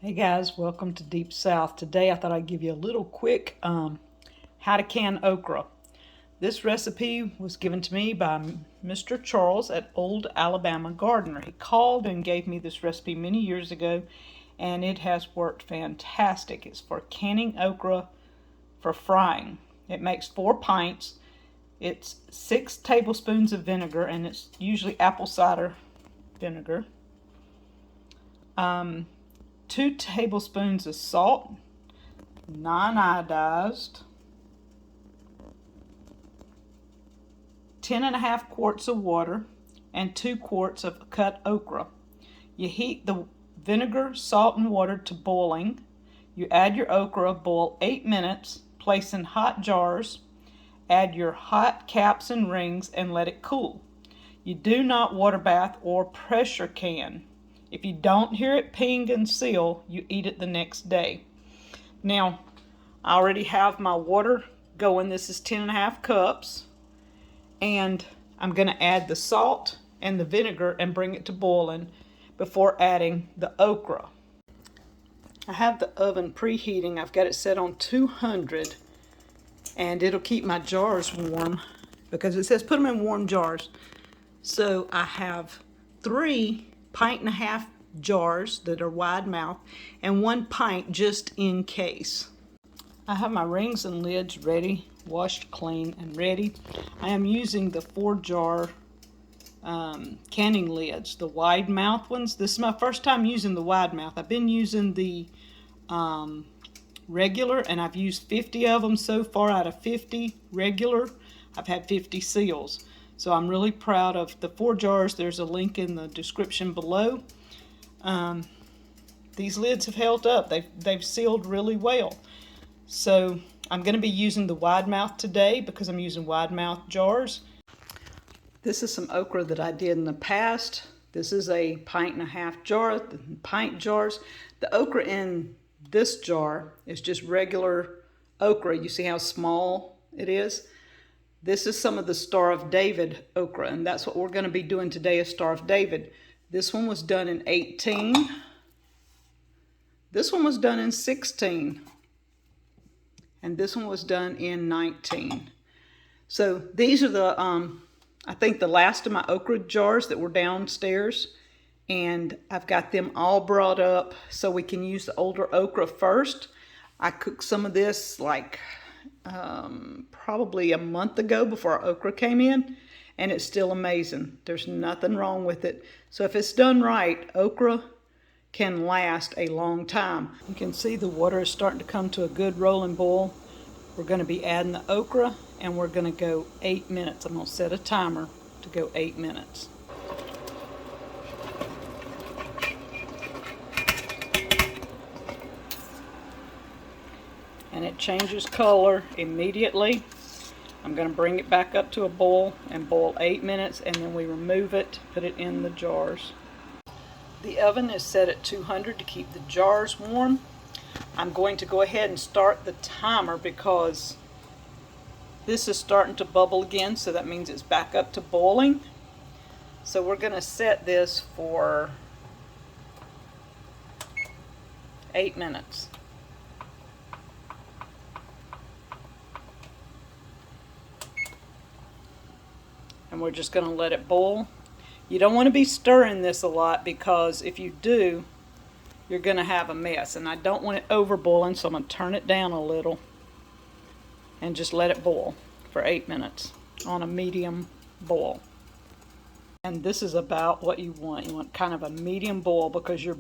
Hey guys, welcome to Deep South. Today I thought I'd give you a little quick how to can okra. This recipe was given to me by Mr. Charles at Old Alabama Gardener. He called and gave me this recipe many years ago and it has worked fantastic. It's for canning okra for frying. It makes 4 pints. It's 6 tablespoons of vinegar, and it's usually apple cider vinegar. 2 tablespoons of salt, non-iodized, 10.5 quarts of water, and 2 quarts of cut okra. You heat the vinegar, salt, and water to boiling. You add your okra, boil 8 minutes, place in hot jars, add your hot caps and rings, and let it cool. You do not water bath or pressure can. If you don't hear it ping and seal, you eat it the next day. Now, I already have my water going. This is 10.5 cups. And I'm going to add the salt and the vinegar and bring it to boiling before adding the okra. I have the oven preheating. I've got it set on 200. And it'll keep my jars warm because it says put them in warm jars. So I have 3 pint-and-a-half jars that are wide mouth and 1 pint just in case. I have my rings and lids ready, washed clean and ready. I am using the 4-jar canning lids, the wide mouth ones. This is my first time using the wide mouth. I've been using the regular, and I've used 50 of them so far out of 50 regular. I've had 50 seals. So I'm really proud of the 4 jars. There's a link in the description below. These lids have held up. They've sealed really well. So I'm going to be using the wide mouth today because I'm using wide mouth jars. This is some okra that I did in the past. This is a pint-and-a-half jar, the pint jars. The okra in this jar is just regular okra. You see how small it is? This is some of the Star of David okra, and that's what we're going to be doing today, is Star of David. This one was done in 18. This one was done in 16. And this one was done in 19. So these are the, I think the last of my okra jars that were downstairs. And I've got them all brought up so we can use the older okra first. I cooked some of this like probably a month ago before our okra came in, and it's still amazing. There's nothing wrong with it. So if it's done right, okra can last a long time. You can see the water is starting to come to a good rolling boil. We're going to be adding the okra, and we're going to go 8 minutes. I'm going to set a timer to go 8 minutes. And it changes color immediately. I'm going to bring it back up to a boil and boil 8 minutes, and then we remove it, put it in the jars. The oven is set at 200 to keep the jars warm. I'm going to go ahead and start the timer because this is starting to bubble again, so that means it's back up to boiling. So we're going to set this for 8 minutes. And we're just going to let it boil. You don't want to be stirring this a lot because if you do, you're going to have a mess. And I don't want it over boiling, so I'm going to turn it down a little and just let it boil for 8 minutes on a medium boil. And this is about what you want. You want kind of a medium boil because you're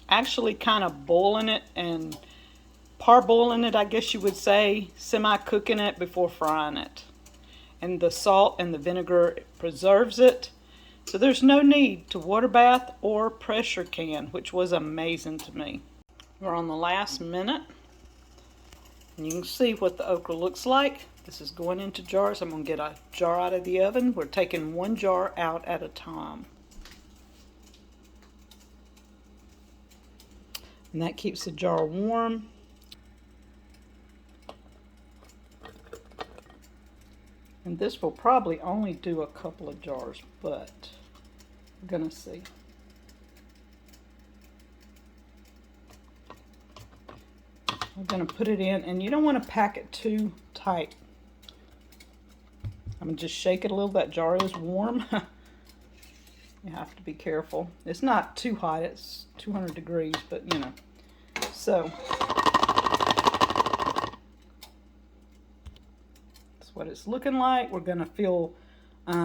actually kind of boiling it and parboiling it, I guess you would say, semi-cooking it before frying it. And the salt and the vinegar preserves it. So there's no need to water bath or pressure can, which was amazing to me. We're on the last minute. And you can see what the okra looks like. This is going into jars. I'm going to get a jar out of the oven. We're taking 1 jar out at a time. And that keeps the jar warm. And this will probably only do a couple of jars, but we're going to see. We're going to put it in, and you don't want to pack it too tight. I'm going to just shake it a little. That jar is warm. You have to be careful. It's not too hot. It's 200 degrees, but you know. So that's what it's looking like. We're going to fill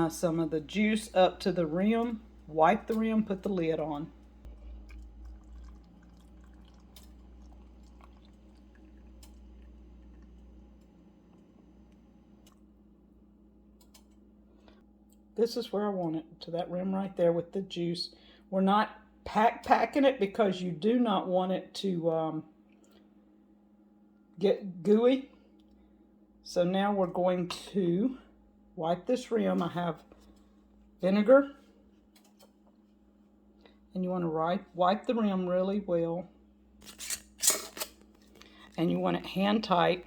some of the juice up to the rim. Wipe the rim, put the lid on. This is where I want it, to that rim right there with the juice. We're not packing it because you do not want it to get gooey. So now we're going to wipe this rim. I have vinegar. And you want to wipe the rim really well. And you want it hand tight.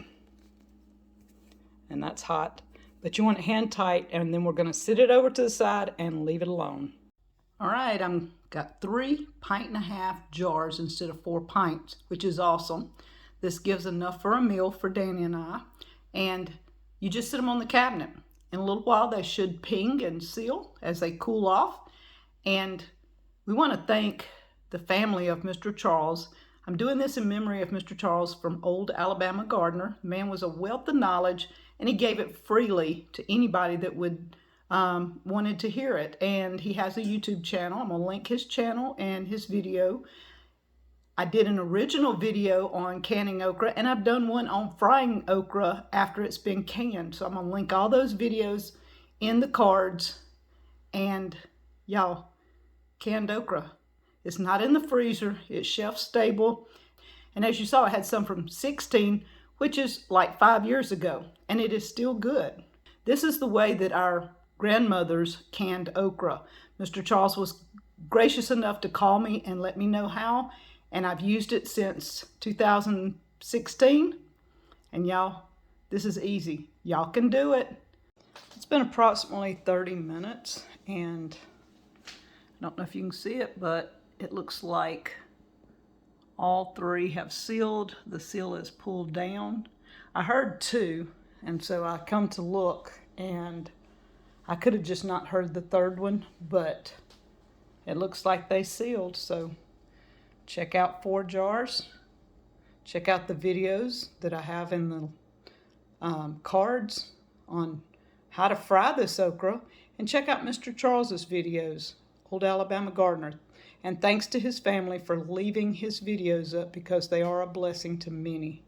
And that's hot. But you want it hand tight, and then we're going to sit it over to the side and leave it alone. All right, I've got 3.5 pint jars instead of 4 pints, which is awesome. This gives enough for a meal for Danny and I. And you just sit them on the cabinet. In a little while, they should ping and seal as they cool off. And we want to thank the family of Mr. Charles. I'm doing this in memory of Mr. Charles from Old Alabama Gardener. The man was a wealth of knowledge, and he gave it freely to anybody that would wanted to hear it. And he has a YouTube channel. I'm going to link his channel and his video. I did an original video on canning okra, and I've done one on frying okra after it's been canned. So I'm going to link all those videos in the cards. And y'all, canned okra. It's not in the freezer. It's shelf stable. And as you saw, I had some from 16, which is like 5 years ago, and it is still good. This is the way that our grandmothers canned okra. Mr. Charles was gracious enough to call me and let me know how, and I've used it since 2016. And y'all, this is easy. Y'all can do it. It's been approximately 30 minutes, and I don't know if you can see it, but it looks like all 3 have sealed. The seal is pulled down. I heard 2, and so I come to look, and I could have just not heard the 3rd one, but it looks like they sealed. So check out 4 jars. Check out the videos that I have in the cards on how to fry this okra, and check out Mr. Charles's videos, Old Alabama Gardener. And thanks to his family for leaving his videos up, because they are a blessing to many.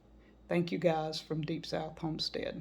Thank you guys from Deep South Homestead.